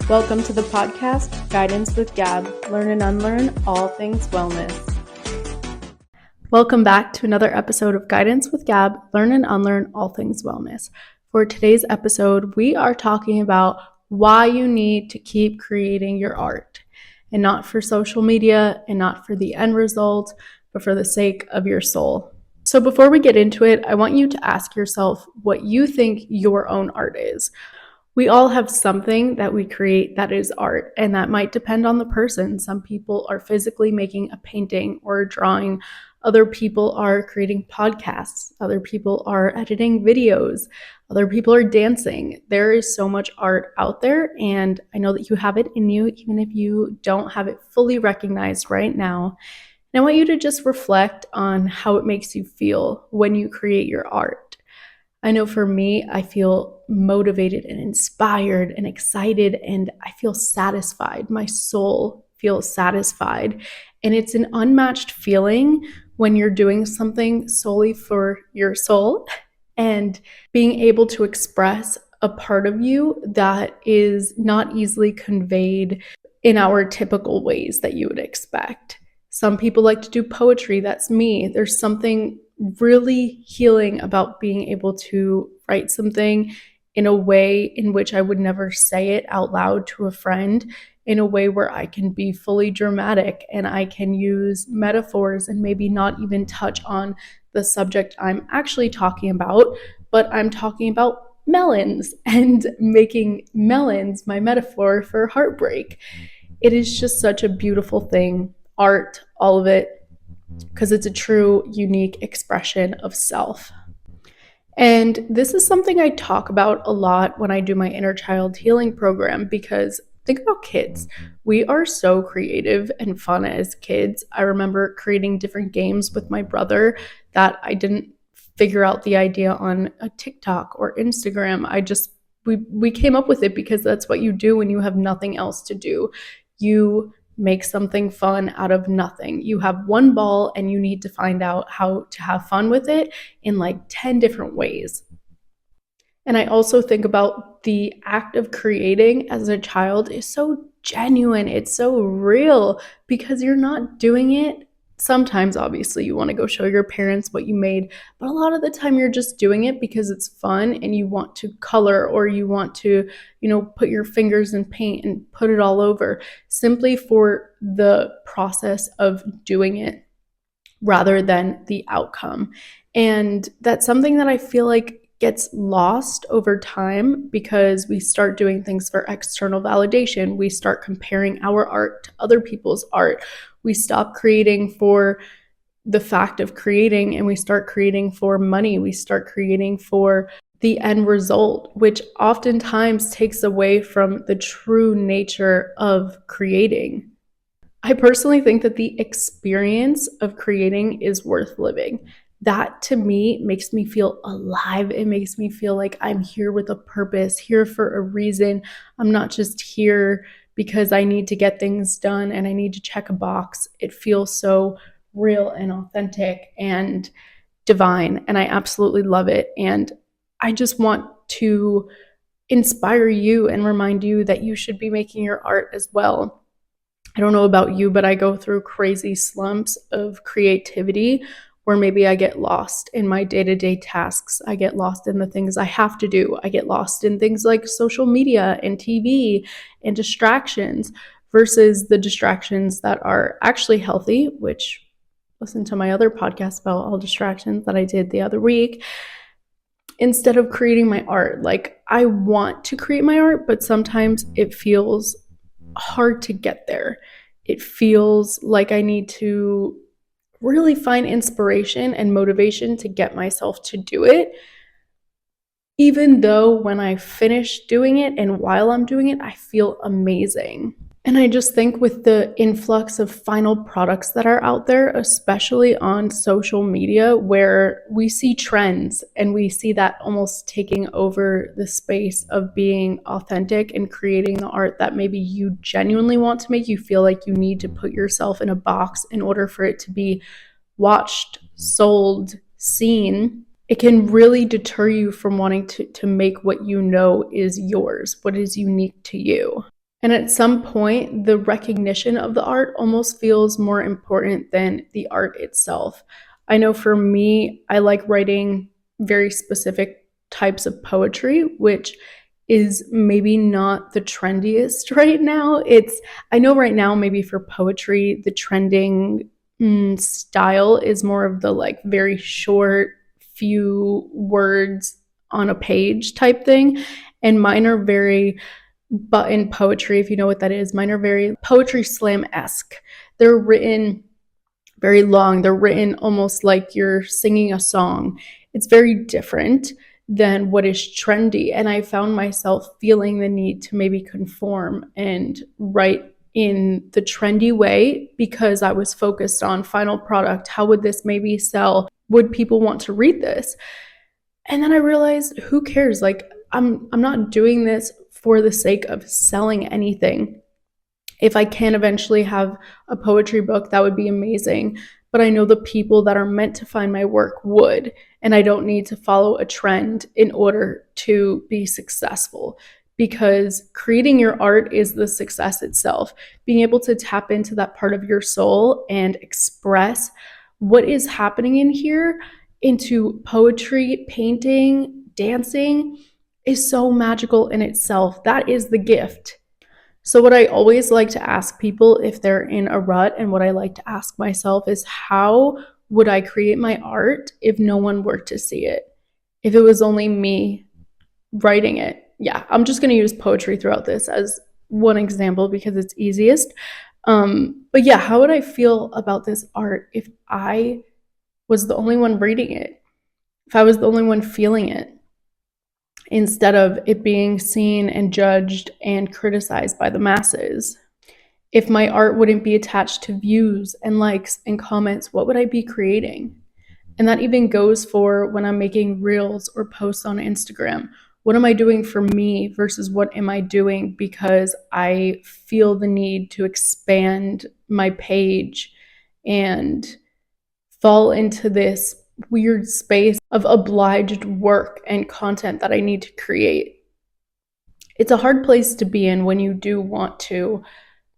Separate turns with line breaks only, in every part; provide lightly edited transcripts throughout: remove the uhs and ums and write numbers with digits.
Welcome to the podcast, Guidance with Gab. Learn and unlearn all things wellness. Welcome back to another episode of Guidance with Gab. Learn and unlearn all things wellness. For today's episode, we are talking about why you need to keep creating your art, and not for social media and not for the end result, but for the sake of your soul. So before we get into it, I want you to ask yourself what you think your own art is. We all have something that we create that is art, and that might depend on the person. Some people are physically making a painting or a drawing. Other people are creating podcasts. Other people are editing videos. Other people are dancing. There is so much art out there, and I know that you have it in you, even if you don't have it fully recognized right now. And I want you to just reflect on how it makes you feel when you create your art. I know for me, I feel motivated and inspired and excited, and I feel satisfied. My soul feels satisfied. And it's an unmatched feeling when you're doing something solely for your soul and being able to express a part of you that is not easily conveyed in our typical ways that you would expect. Some people like to do poetry. That's me. There's something really healing about being able to write something in a way in which I would never say it out loud to a friend, in a way where I can be fully dramatic and I can use metaphors and maybe not even touch on the subject I'm actually talking about, but I'm talking about melons and making melons my metaphor for heartbreak. It is just such a beautiful thing. Art, all of it, because it's a true, unique expression of self. And this is something I talk about a lot when I do my inner child healing program, because think about kids. We are so creative and fun as kids. I remember creating different games with my brother that I didn't figure out the idea on a TikTok or Instagram. We came up with it because that's what you do when you have nothing else to do. You make something fun out of nothing. You have one ball and you need to find out how to have fun with it in like 10 different ways. And I also think about the act of creating as a child is so genuine. It's so real because you're not doing it. Sometimes, obviously, you want to go show your parents what you made, but a lot of the time you're just doing it because it's fun and you want to color, or you want to, put your fingers in paint and put it all over, simply for the process of doing it rather than the outcome. And that's something that I feel like gets lost over time because we start doing things for external validation. We start comparing our art to other people's art. We stop creating for the fact of creating, and we start creating for money. We start creating for the end result, which oftentimes takes away from the true nature of creating. I personally think that the experience of creating is worth living. That to me makes me feel alive. It makes me feel like I'm here with a purpose, here for a reason. I'm not just here because I need to get things done and I need to check a box. It feels so real and authentic and divine, and I absolutely love it. And I just want to inspire you and remind you that you should be making your art as well. I don't know about you, but I go through crazy slumps of creativity where maybe I get lost in my day-to-day tasks. I get lost in the things I have to do. I get lost in things like social media and TV and distractions versus the distractions that are actually healthy, which listen to my other podcast about all distractions that I did the other week. Instead of creating my art, like I want to create my art, but sometimes it feels hard to get there. It feels like I need to really find inspiration and motivation to get myself to do it, even though when I finish doing it and while I'm doing it, I feel amazing. And I just think with the influx of final products that are out there, especially on social media, where we see trends and we see that almost taking over the space of being authentic and creating the art that maybe you genuinely want to make, you feel like you need to put yourself in a box in order for it to be watched, sold, seen. It can really deter you from wanting to make what you know is yours, what is unique to you. And at some point, the recognition of the art almost feels more important than the art itself. I know for me, I like writing very specific types of poetry, which is maybe not the trendiest right now. I know right now, maybe for poetry, the trending style is more of the like very short, few words on a page type thing. And mine are very button poetry, if you know what that is. Mine are very poetry slam-esque. They're written very long. They're written almost like you're singing a song. It's very different than what is trendy. And I found myself feeling the need to maybe conform and write in the trendy way because I was focused on final product. How would this maybe sell? Would people want to read this? And then I realized, who cares? Like, I'm not doing this for the sake of selling anything. If I can eventually have a poetry book, that would be amazing. But I know the people that are meant to find my work would, and I don't need to follow a trend in order to be successful, because creating your art is the success itself. Being able to tap into that part of your soul and express what is happening in here into poetry, painting, dancing is so magical in itself. That is the gift. So, what I always like to ask people if they're in a rut, and what I like to ask myself is, how would I create my art if no one were to see it? If it was only me writing it? Yeah, I'm just going to use poetry throughout this as one example because it's easiest. But yeah, how would I feel about this art if I was the only one reading it? If I was the only one feeling it? Instead of it being seen and judged and criticized by the masses. If my art wouldn't be attached to views and likes and comments, what would I be creating? And that even goes for when I'm making reels or posts on Instagram. What am I doing for me versus what am I doing because I feel the need to expand my page and fall into this weird space of obliged work and content that I need to create? It's a hard place to be in when you do want to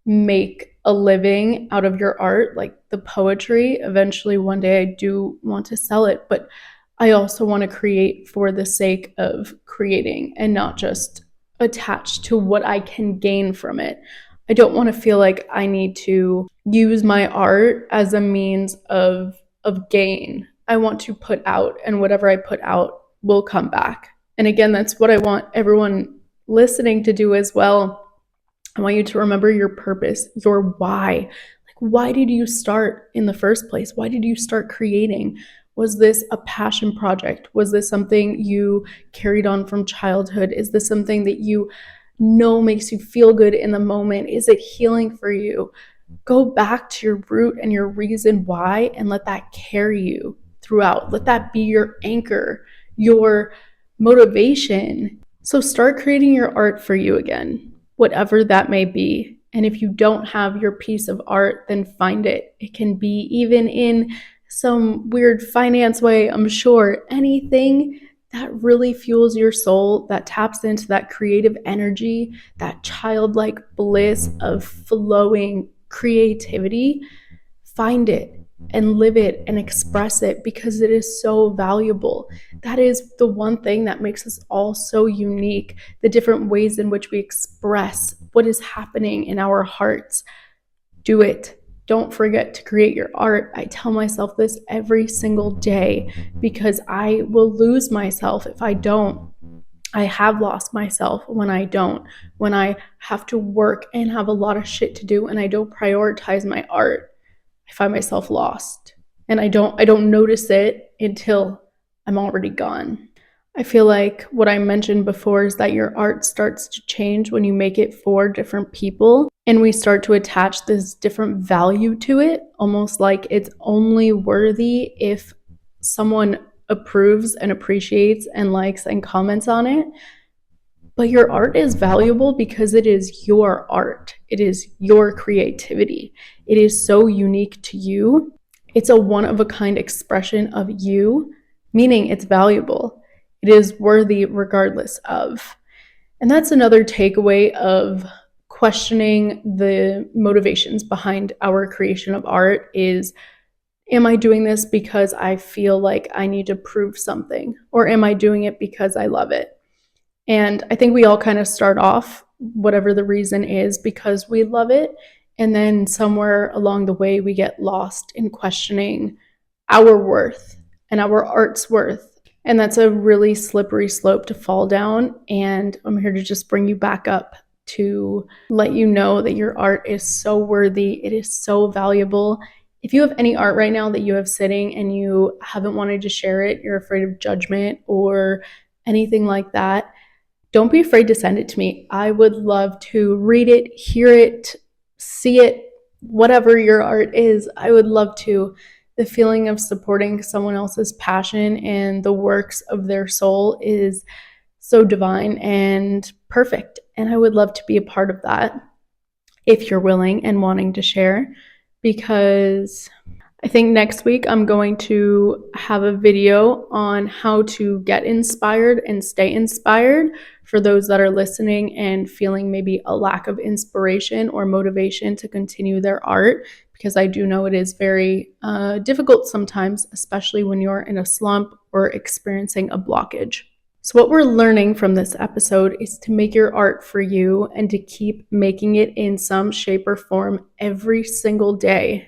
make a living out of your art, like the poetry. Eventually, one day, I do want to sell it, but I also want to create for the sake of creating and not just attached to what I can gain from it. I don't want to feel like I need to use my art as a means of gain. I want to put out, and whatever I put out will come back. And again, that's what I want everyone listening to do as well. I want you to remember your purpose, your why. Like, why did you start in the first place? Why did you start creating? Was this a passion project? Was this something you carried on from childhood? Is this something that you know makes you feel good in the moment? Is it healing for you? Go back to your root and your reason why, and let that carry you throughout. Let that be your anchor, your motivation. So start creating your art for you again, whatever that may be. And if you don't have your piece of art, then find it. It can be even in some weird finance way, I'm sure. Anything that really fuels your soul, that taps into that creative energy, that childlike bliss of flowing creativity, find it and live it and express it, because it is so valuable. That is the one thing that makes us all so unique, the different ways in which we express what is happening in our hearts. Do it. Don't forget to create your art. I tell myself this every single day because I will lose myself if I don't. I have lost myself when I don't, when I have to work and have a lot of shit to do and I don't prioritize my art. I find myself lost, and I don't notice it until I'm already gone. I feel like what I mentioned before is that your art starts to change when you make it for different people, and we start to attach this different value to it, almost like it's only worthy if someone approves and appreciates and likes and comments on it. But your art is valuable because it is your art. It is your creativity. It is so unique to you. It's a one of a kind expression of you, meaning it's valuable. It is worthy regardless of. And that's another takeaway of questioning the motivations behind our creation of art is, am I doing this because I feel like I need to prove something? Or am I doing it because I love it? And I think we all kind of start off, whatever the reason is, because we love it. And then somewhere along the way, we get lost in questioning our worth and our art's worth. And that's a really slippery slope to fall down. And I'm here to just bring you back up to let you know that your art is so worthy. It is so valuable. If you have any art right now that you have sitting and you haven't wanted to share it, you're afraid of judgment or anything like that, don't be afraid to send it to me. I would love to read it, hear it, see it, whatever your art is. I would love to. The feeling of supporting someone else's passion and the works of their soul is so divine and perfect. And I would love to be a part of that if you're willing and wanting to share, because I think next week I'm going to have a video on how to get inspired and stay inspired for those that are listening and feeling maybe a lack of inspiration or motivation to continue their art, because I do know it is very difficult sometimes, especially when you're in a slump or experiencing a blockage. So what we're learning from this episode is to make your art for you and to keep making it in some shape or form every single day,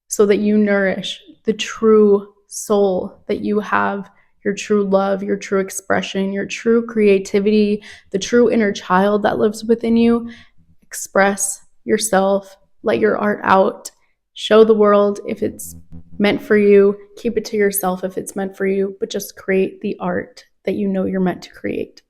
so that you nourish the true soul that you have, your true love, your true expression, your true creativity, the true inner child that lives within you. Express yourself, let your art out, show the world if it's meant for you, keep it to yourself if it's meant for you, but just create the art that you know you're meant to create.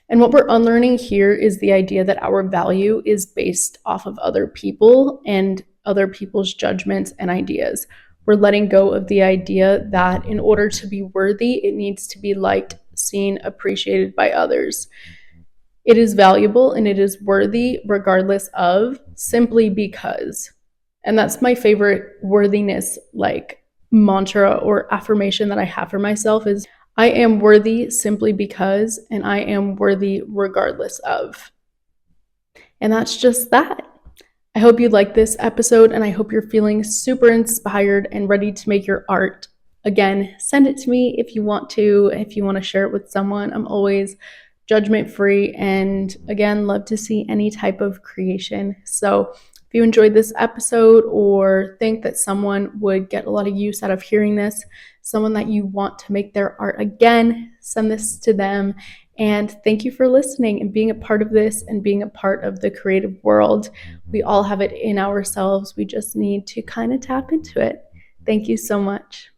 And what we're unlearning here is the idea that our value is based off of other people and other people's judgments and ideas. We're letting go of the idea that in order to be worthy, it needs to be liked, seen, appreciated by others. It is valuable and it is worthy regardless of, simply because. And that's my favorite worthiness mantra or affirmation that I have for myself is, I am worthy simply because, and I am worthy regardless of. And that's just that. I hope you like this episode, and I hope you're feeling super inspired and ready to make your art. Again, send it to me if you want to share it with someone. I'm always judgment-free, and again, love to see any type of creation. So if you enjoyed this episode or think that someone would get a lot of use out of hearing this, someone that you want to make their art again, send this to them. And thank you for listening and being a part of this and being a part of the creative world. We all have it in ourselves. We just need to kind of tap into it. Thank you so much.